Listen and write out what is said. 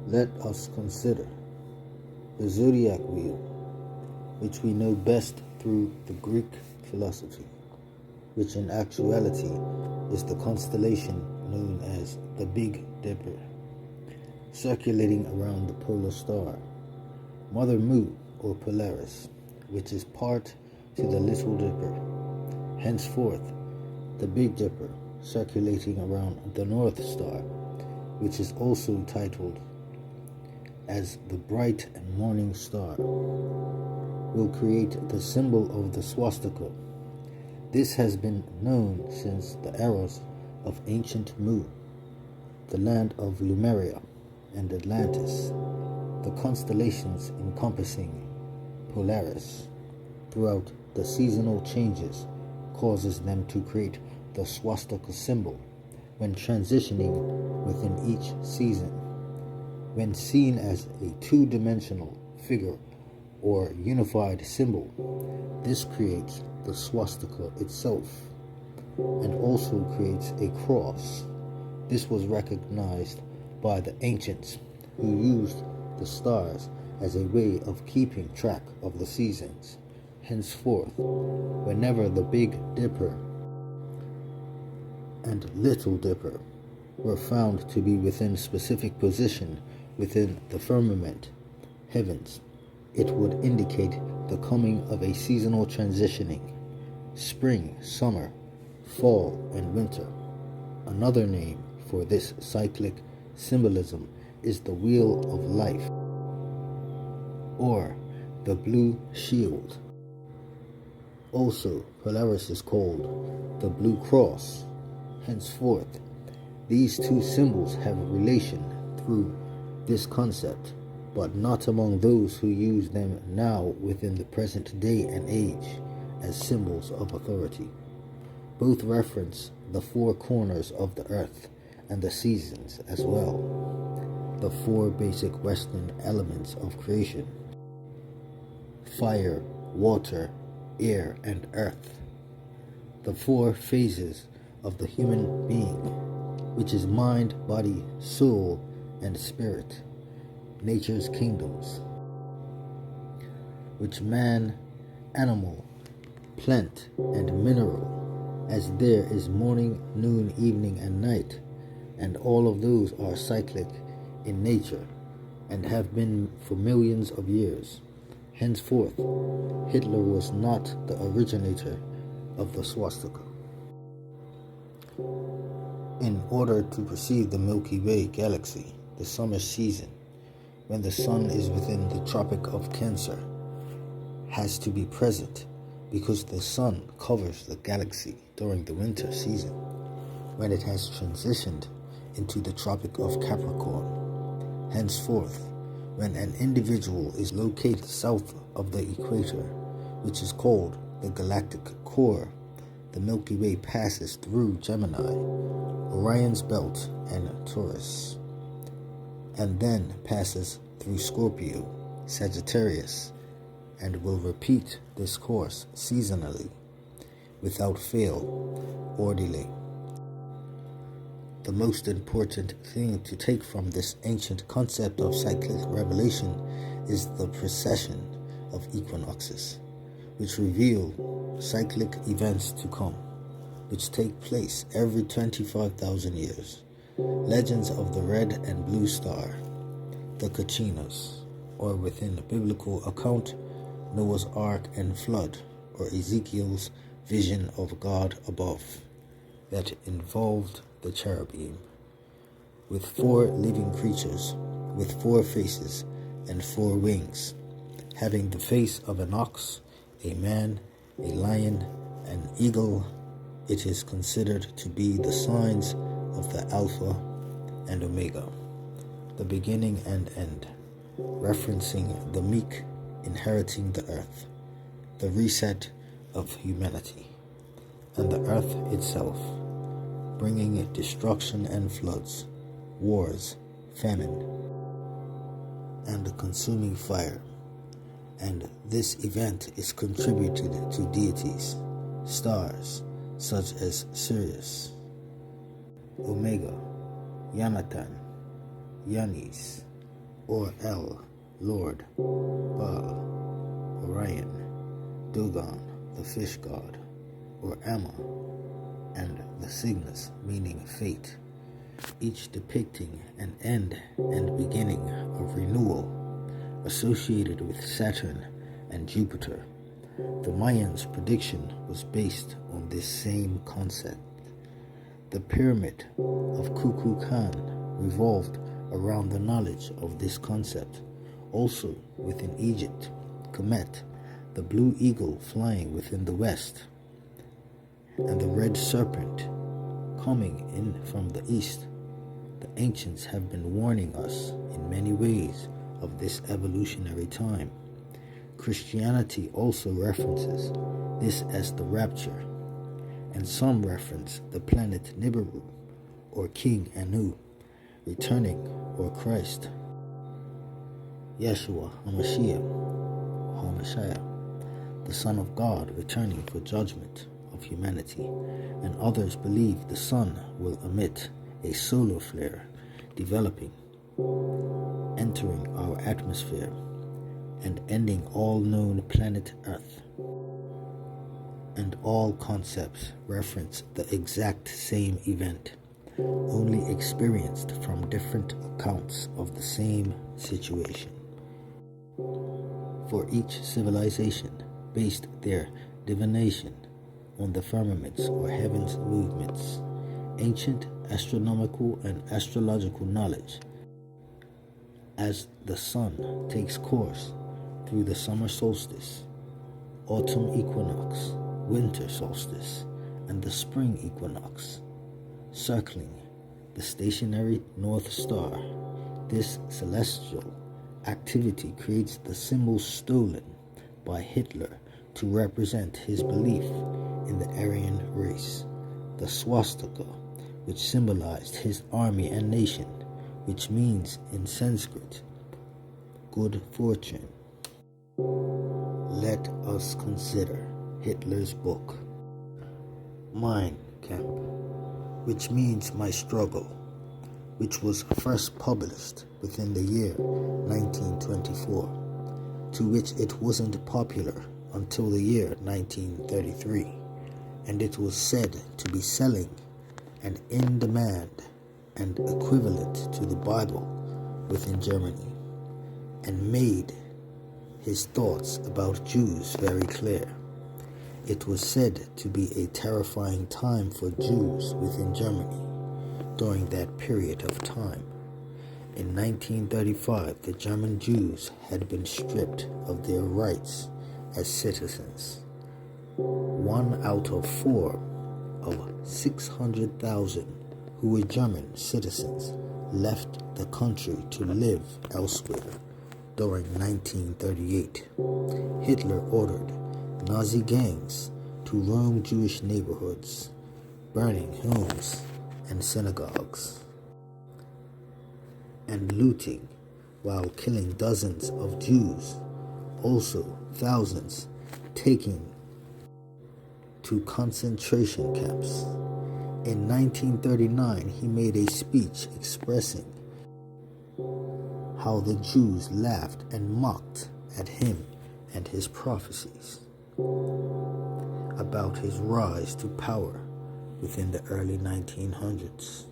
Let us consider the zodiac wheel, which we know best through the Greek philosophy, which in actuality is the constellation known as the Big Dipper, circulating around the polar star, Mother Moon or Polaris, which is part to the Little Dipper. Henceforth, the Big Dipper, circulating around the North Star, which is also titled as the Bright and Morning Star, will create the symbol of the swastika. This has been known since the eras of ancient Mu, the land of Lemuria and Atlantis. The constellations encompassing Polaris throughout the seasonal changes causes them to create the swastika symbol when transitioning within each season. When seen as a two-dimensional figure or unified symbol, this creates the swastika itself and also creates a cross. This was recognized by the ancients, who used the stars as a way of keeping track of the seasons. Henceforth, whenever the Big Dipper and Little Dipper were found to be within specific position within the firmament heavens, it would indicate the coming of a seasonal transitioning: spring, summer, fall, and winter. Another name for this cyclic symbolism is the Wheel of Life, or the Blue Shield. Also, Polaris is called the Blue Cross. Henceforth, these two symbols have a relation through this concept, but not among those who use them now within the present day and age as symbols of authority. Both reference the four corners of the earth and the seasons as well, the four basic Western elements of creation: fire, water, air, and earth. The four phases of the human being, which is mind, body, soul, and spirit, nature's kingdoms, which man, animal, plant, and mineral, as there is morning, noon, evening, and night, and all of those are cyclic in nature and have been for millions of years. Henceforth, Hitler was not the originator of the swastika. In order to perceive the Milky Way galaxy, the summer season, when the sun is within the Tropic of Cancer, has to be present because the sun covers the galaxy during the winter season, when it has transitioned into the Tropic of Capricorn. Henceforth, when an individual is located south of the equator, which is called the galactic core, the Milky Way passes through Gemini, Orion's belt, and Taurus, and then passes through Scorpio, Sagittarius, and will repeat this course seasonally, without fail or delay. The most important thing to take from this ancient concept of cyclic revelation is the precession of equinoxes, which reveal cyclic events to come, which take place every 25,000 years. Legends of the red and blue star, the Kachinas, or within the biblical account, Noah's Ark and flood, or Ezekiel's vision of God above, that involved the cherubim, with four living creatures, with four faces and four wings, having the face of an ox, a man, a lion, an eagle. It is considered to be the signs of the Alpha and Omega, the beginning and end, referencing the meek inheriting the earth, the reset of humanity, and the earth itself, bringing destruction and floods, wars, famine, and a consuming fire, and this event is contributed to deities, stars such as Sirius, Omega, Yanatan, Yanis, or El, Lord, Baal, Orion, Dugan, the fish god, or Amma, and the Cygnus, meaning fate, each depicting an end and beginning of renewal associated with Saturn and Jupiter. The Mayans' prediction was based on this same concept. The pyramid of Kukulkan revolved around the knowledge of this concept. Also within Egypt, Kemet, the blue eagle flying within the west, and the red serpent coming in from the east. The ancients have been warning us in many ways of this evolutionary time. Christianity also references this as the rapture, and some reference the planet Nibiru, or King Anu, returning, or Christ, Yeshua HaMashiach, the Son of God, returning for judgment of humanity, and others believe the sun will emit a solar flare, developing, entering our atmosphere, and ending all known planet Earth. And all concepts reference the exact same event, only experienced from different accounts of the same situation. For each civilization based their divination on the firmaments or heavens movements, ancient astronomical and astrological knowledge. As the sun takes course through the summer solstice, autumn equinox, winter solstice, and the spring equinox, circling the stationary North Star, this celestial activity creates the symbol stolen by Hitler to represent his belief in the Aryan race, the swastika, which symbolized his army and nation, which means in Sanskrit, good fortune. Let us consider Hitler's book, Mein Kampf, which means my struggle, which was first published within the year 1924, to which it wasn't popular until the year 1933, and it was said to be selling and in demand and equivalent to the Bible within Germany, and made his thoughts about Jews very clear. It was said to be a terrifying time for Jews within Germany during that period of time. In 1935, the German Jews had been stripped of their rights as citizens. 1 out of 4 of 600,000 who were German citizens left the country to live elsewhere during 1938. Hitler ordered Nazi gangs to roam Jewish neighborhoods, burning homes and synagogues, and looting while killing dozens of Jews, also thousands taken to concentration camps. In 1939, he made a speech expressing how the Jews laughed and mocked at him and his prophecies about his rise to power within the early 1900s.